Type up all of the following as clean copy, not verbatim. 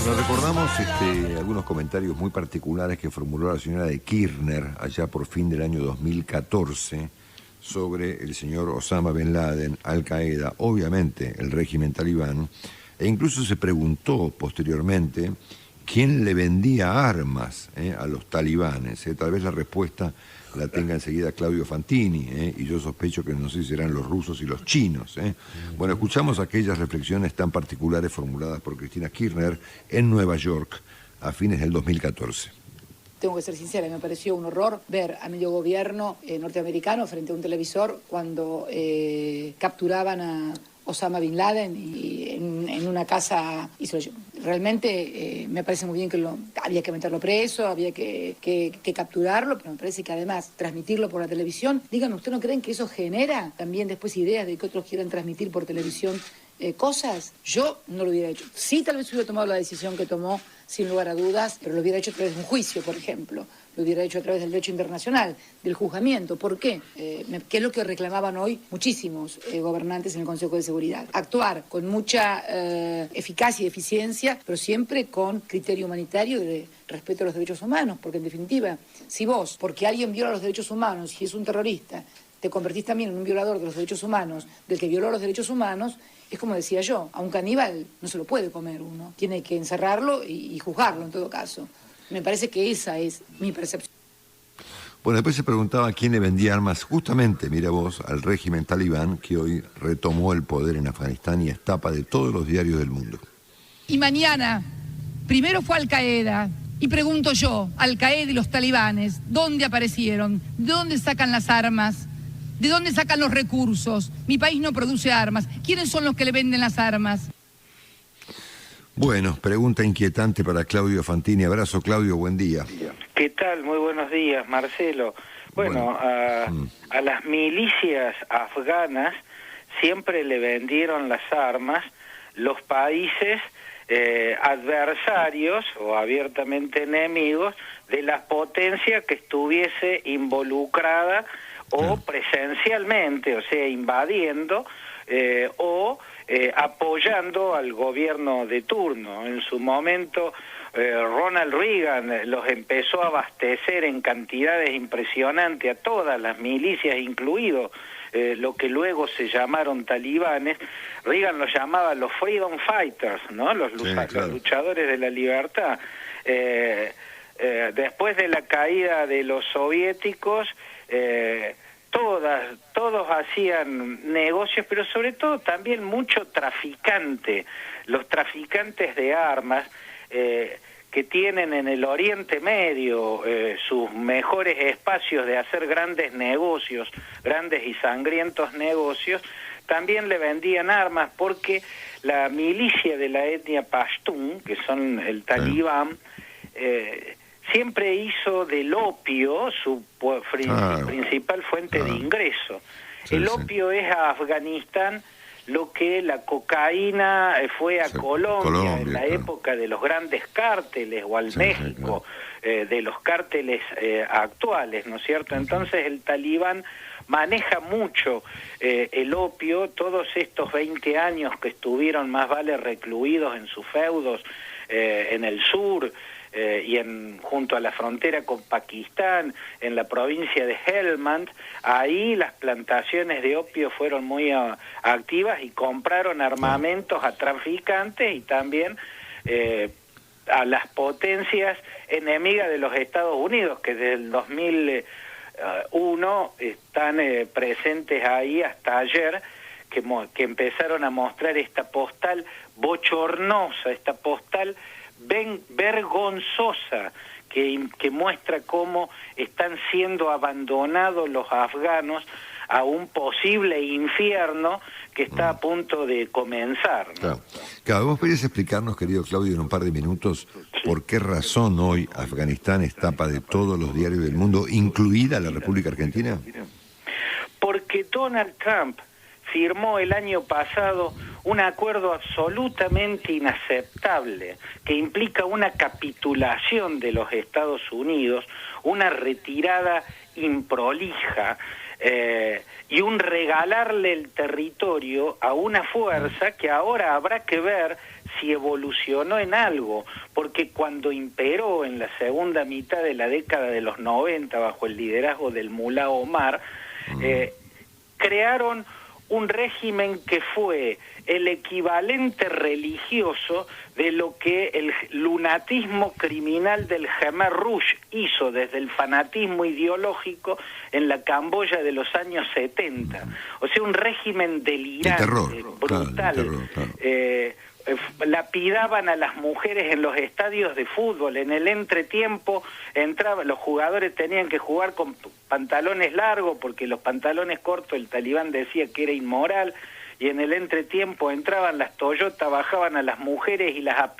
Nos recordamos algunos comentarios muy particulares que formuló la señora de Kirchner allá por fin del año 2014 sobre el señor Osama Bin Laden, Al Qaeda, obviamente el régimen talibán, e incluso se preguntó posteriormente quién le vendía armas a los talibanes. Tal vez la respuesta la tenga enseguida Claudio Fantini, y yo sospecho que no sé si serán los rusos y los chinos. Bueno, escuchamos aquellas reflexiones tan particulares formuladas por Cristina Kirchner en Nueva York a fines del 2014. Tengo que ser sincera, me pareció un horror ver a medio gobierno norteamericano frente a un televisor cuando capturaban a Osama Bin Laden y en una casa hizo. Realmente me parece muy bien que había que meterlo preso, había que capturarlo, pero me parece que además transmitirlo por la televisión, díganme, ¿usted no creen que eso genera también después ideas de que otros quieran transmitir por televisión cosas? Yo no lo hubiera hecho. Sí, tal vez hubiera tomado la decisión que tomó, sin lugar a dudas, pero lo hubiera hecho a través de un juicio, por ejemplo. Lo hubiera hecho a través del derecho internacional, del juzgamiento. ¿Por qué? ¿Qué es lo que reclamaban hoy muchísimos gobernantes en el Consejo de Seguridad? Actuar con mucha eficacia y eficiencia, pero siempre con criterio humanitario de respeto a los derechos humanos, porque en definitiva, si vos, porque alguien viola los derechos humanos y es un terrorista, te convertís también en un violador de los derechos humanos, del que violó los derechos humanos, es como decía yo, a un caníbal no se lo puede comer uno, tiene que encerrarlo y juzgarlo en todo caso. Me parece que esa es mi percepción. Bueno, después se preguntaba quién le vendía armas, justamente, mira vos, al régimen talibán que hoy retomó el poder en Afganistán y es tapa de todos los diarios del mundo. Y mañana, primero fue Al Qaeda, y pregunto yo, Al Qaeda y los talibanes, ¿dónde aparecieron? ¿De dónde sacan las armas? ¿De dónde sacan los recursos? Mi país no produce armas. ¿Quiénes son los que le venden las armas? Bueno, pregunta inquietante para Claudio Fantini. Abrazo, Claudio, buen día. ¿Qué tal? Muy buenos días, Marcelo. Bueno, a las milicias afganas siempre le vendieron las armas los países adversarios o abiertamente enemigos de la potencia que estuviese involucrada o presencialmente, o sea, invadiendo o apoyando al gobierno de turno. En su momento Ronald Reagan los empezó a abastecer en cantidades impresionantes a todas las milicias, incluido lo que luego se llamaron talibanes. Reagan los llamaba los freedom fighters, ¿no? Los luchadores de la libertad. Después de la caída de los soviéticos, todos hacían negocios, pero sobre todo también mucho traficante. Los traficantes de armas que tienen en el Oriente Medio sus mejores espacios de hacer grandes negocios, grandes y sangrientos negocios, también le vendían armas porque la milicia de la etnia Pashtun, que son el talibán, siempre hizo del opio su principal fuente de ingreso. El opio es a Afganistán lo que la cocaína fue a Colombia en la época de los grandes cárteles, o al México de los cárteles actuales, ¿no es cierto? Entonces el talibán maneja mucho el opio. Todos estos 20 años que estuvieron más vale recluidos en sus feudos en el sur, y junto a la frontera con Pakistán, en la provincia de Helmand, ahí las plantaciones de opio fueron muy activas y compraron armamentos a traficantes y también a las potencias enemigas de los Estados Unidos, que desde el 2001 están presentes ahí hasta ayer, que empezaron a mostrar esta postal bochornosa, esta postal vergonzosa que muestra cómo están siendo abandonados los afganos a un posible infierno que está a punto de comenzar, ¿no? Claro, ¿vos podrías explicarnos, querido Claudio, en un par de minutos, por qué razón hoy Afganistán es tapa de todos los diarios del mundo, incluida la República Argentina? Porque Donald Trump firmó el año pasado un acuerdo absolutamente inaceptable que implica una capitulación de los Estados Unidos, una retirada improlija y un regalarle el territorio a una fuerza que ahora habrá que ver si evolucionó en algo, porque cuando imperó en la segunda mitad de la década de los 90 bajo el liderazgo del Mulá Omar, crearon un régimen que fue el equivalente religioso de lo que el lunatismo criminal del Khmer Rouge hizo desde el fanatismo ideológico en la Camboya de los años 70. O sea, un régimen delirante, brutal. Claro, terror. Lapidaban a las mujeres en los estadios de fútbol. En el entretiempo los jugadores tenían que jugar con pantalones largos porque los pantalones cortos el talibán decía que era inmoral, y en el entretiempo entraban las Toyota, bajaban a las mujeres y las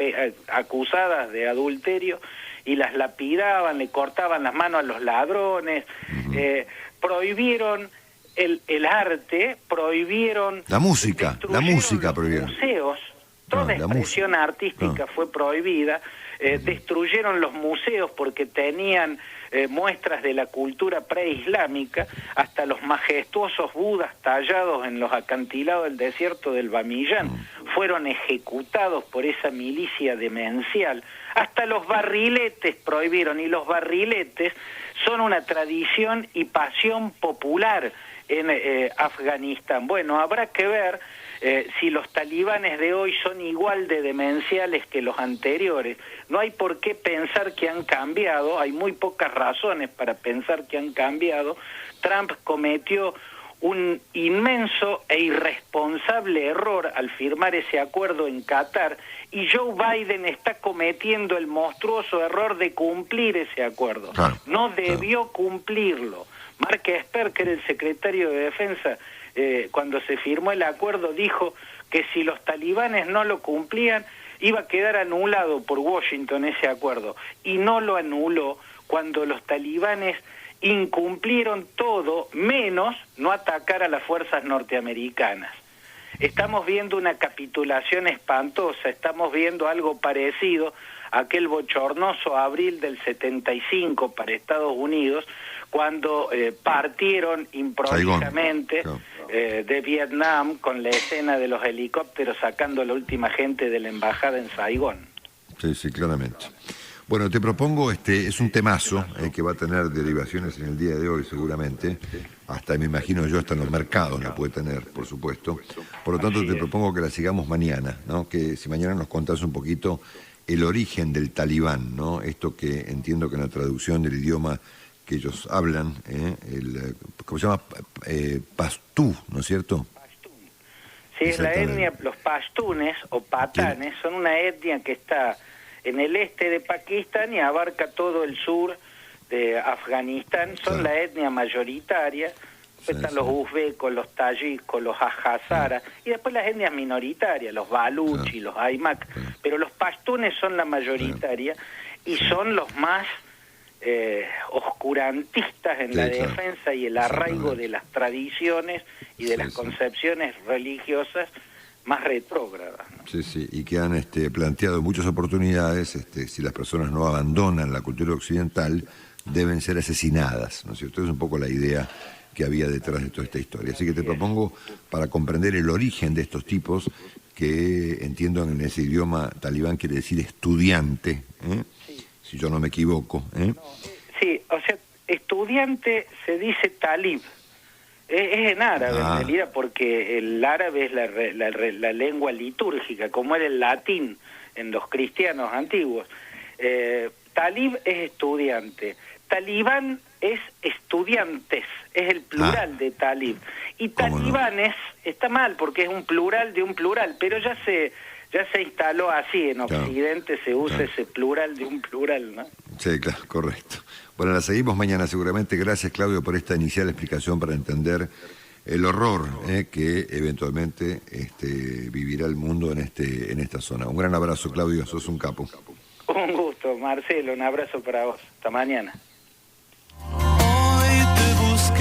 acusadas de adulterio y las lapidaban, le cortaban las manos a los ladrones, prohibieron el arte, prohibieron la música prohibieron. Museos. Toda expresión artística fue prohibida, destruyeron los museos porque tenían muestras de la cultura preislámica, hasta los majestuosos budas tallados en los acantilados del desierto del Bamiyan fueron ejecutados por esa milicia demencial, hasta los barriletes prohibieron, y los barriletes son una tradición y pasión popular en Afganistán. Bueno, habrá que ver si los talibanes de hoy son igual de demenciales que los anteriores. No hay por qué pensar que han cambiado, hay muy pocas razones para pensar que han cambiado. Trump cometió un inmenso e irresponsable error al firmar ese acuerdo en Qatar, y Joe Biden está cometiendo el monstruoso error de cumplir ese acuerdo. No debió cumplirlo. Mark Esper, que era el secretario de Defensa, cuando se firmó el acuerdo, dijo que si los talibanes no lo cumplían, iba a quedar anulado por Washington ese acuerdo, y no lo anuló cuando los talibanes incumplieron todo, menos no atacar a las fuerzas norteamericanas. Estamos viendo una capitulación espantosa, estamos viendo algo parecido a aquel bochornoso abril del 75 para Estados Unidos, cuando partieron improvisamente de Vietnam con la escena de los helicópteros sacando a la última gente de la embajada en Saigón. Sí, claramente. Bueno, te propongo, es un temazo que va a tener derivaciones en el día de hoy seguramente, hasta me imagino yo hasta en los mercados la puede tener, por supuesto. Por lo tanto, te propongo que la sigamos mañana, ¿no? Que si mañana nos contás un poquito el origen del talibán, ¿no? Esto que entiendo que en la traducción del idioma que ellos hablan, ¿cómo se llama? Pastú, ¿no es cierto? Pastún. Sí, es la etnia, los pastunes o patanes, son una etnia que está en el este de Pakistán y abarca todo el sur de Afganistán, son la etnia mayoritaria. Están los uzbecos, los tayikos, los hazaras, y después las etnias minoritarias, los baluchi, los aymak, pero los pastunes son la mayoritaria y son los más oscurantistas en la defensa y el arraigo de las tradiciones y de las concepciones religiosas más retrógradas, ¿no? Sí, y que han planteado muchas oportunidades, si las personas no abandonan la cultura occidental, deben ser asesinadas, ¿no es cierto? Es un poco la idea que había detrás de toda esta historia. Así que te propongo, para comprender el origen de estos tipos, que entiendo en ese idioma talibán quiere decir estudiante, si yo no me equivoco. Sí, o sea, estudiante se dice talib. Es en árabe, en realidad, porque el árabe es la lengua litúrgica, como era el latín en los cristianos antiguos. Talib es estudiante. Talibán es estudiantes, es el plural de talib. Y talibanes está mal porque es un plural de un plural, pero ya se instaló así en Occidente, se usa ese plural de un plural, ¿no? Sí, claro, correcto. Bueno, la seguimos mañana seguramente. Gracias, Claudio, por esta inicial explicación para entender el horror que eventualmente vivirá el mundo en esta zona. Un gran abrazo, Claudio, sos un capo. Un gusto, Marcelo, un abrazo para vos. Hasta mañana.